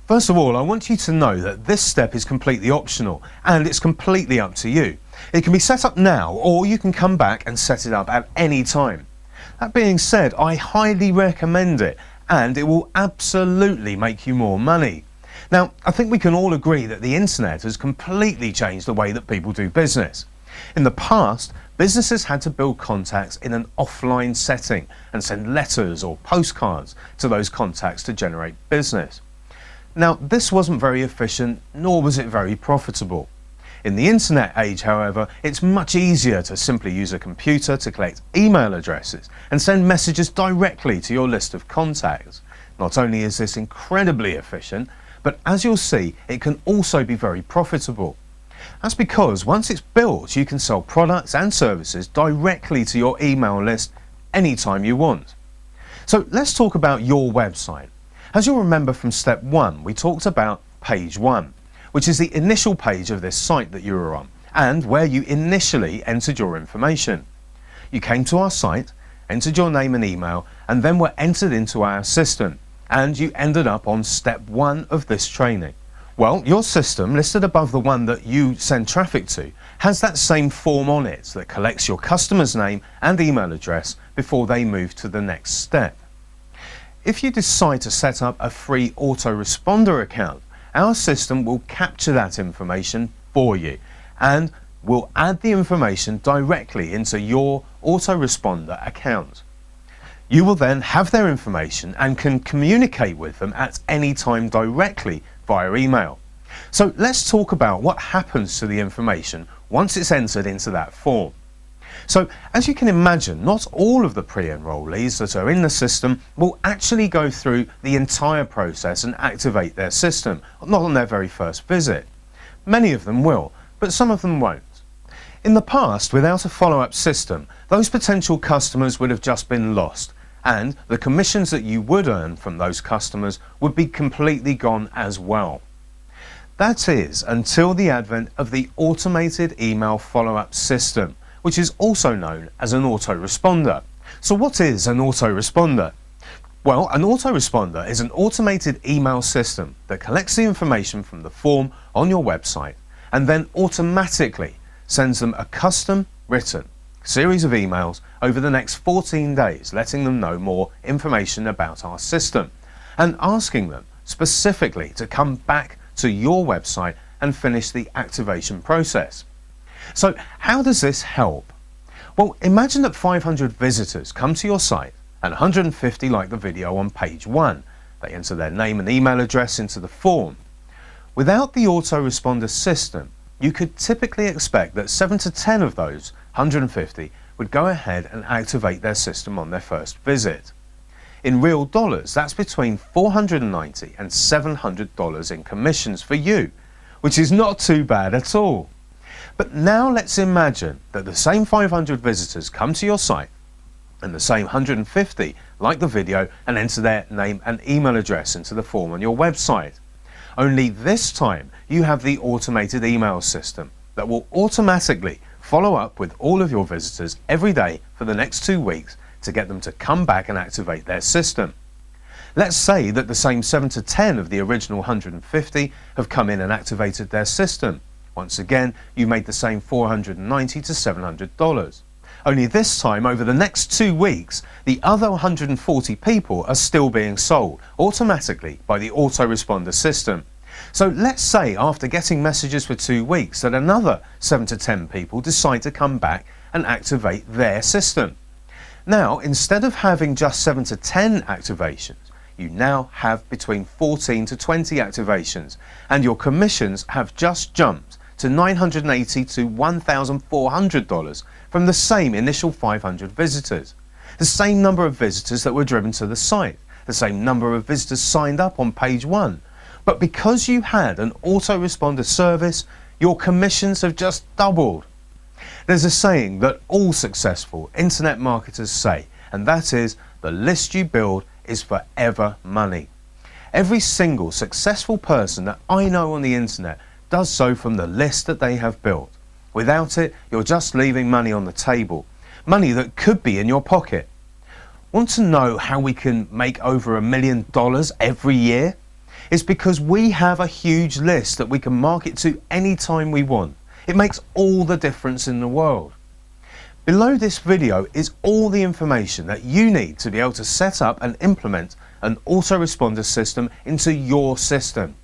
First of all, I want you to know that this step is completely optional and it's completely up to you. It can be set up now, or you can come back and set it up at any time. That being said, I highly recommend it, and it will absolutely make you more money. Now, I think we can all agree that the internet has completely changed the way that people do business. In the past, businesses had to build contacts in an offline setting and send letters or postcards to those contacts to generate business. Now, this wasn't very efficient, nor was it very profitable. In the internet age, however, it's much easier to simply use a computer to collect email addresses and send messages directly to your list of contacts. Not only is this incredibly efficient, but as you'll see, it can also be very profitable. That's because once it's built, you can sell products and services directly to your email list anytime you want. So let's talk about your website. As you'll remember from step 1, we talked about page 1, which is the initial page of this site that you were on and where you initially entered your information. You came to our site, entered your name and email, and then were entered into our system, and you ended up on step 1 of this training. Well, your system, listed above the one that you send traffic to, has that same form on it that collects your customer's name and email address before they move to the next step. If you decide to set up a free autoresponder account, our system will capture that information for you and will add the information directly into your autoresponder account. You will then have their information and can communicate with them at any time directly via email. So let's talk about what happens to the information once it's entered into that form. So as you can imagine, not all of the pre-enrollees that are in the system will actually go through the entire process and activate their system, not on their very first visit. Many of them will, but some of them won't. In the past, without a follow-up system, those potential customers would have just been lost, and the commissions that you would earn from those customers would be completely gone as well. That is, until the advent of the automated email follow-up system, which is also known as an autoresponder. So what is an autoresponder? Well, an autoresponder is an automated email system that collects the information from the form on your website and then automatically sends them a custom written series of emails over the next 14 days, letting them know more information about our system and asking them specifically to come back to your website and finish the activation process. So how does this help? Well, imagine that 500 visitors come to your site and 150 like the video on page 1. They enter their name and email address into the form. Without the autoresponder system, you could typically expect that 7 to 10 of those 150 would go ahead and activate their system on their first visit. In real dollars, that's between $490 and $700 in commissions for you, which is not too bad at all. But now let's imagine that the same 500 visitors come to your site and the same 150 like the video and enter their name and email address into the form on your website. Only this time you have the automated email system that will automatically follow up with all of your visitors every day for the next 2 weeks to get them to come back and activate their system. Let's say that the same 7 to 10 of the original 150 have come in and activated their system. Once again, you made the same $490 to $700. Only this time, over the next 2 weeks, the other 140 people are still being sold automatically by the autoresponder system. So let's say after getting messages for 2 weeks that another 7 to 10 people decide to come back and activate their system. Now, instead of having just 7 to 10 activations, you now have between 14 to 20 activations, and your commissions have just jumped to $980 to $1,400 from the same initial 500 visitors. The same number of visitors that were driven to the site, the same number of visitors signed up on page 1. But because you had an autoresponder service, your commissions have just doubled. There's a saying that all successful internet marketers say, and that is, the list you build is forever money. Every single successful person that I know on the internet does so from the list that they have built. Without it, you're just leaving money on the table, money that could be in your pocket. Want to know how we can make over $1 million every year? It's because we have a huge list that we can market to anytime we want. It makes all the difference in the world. Below this video is all the information that you need to be able to set up and implement an autoresponder system into your system.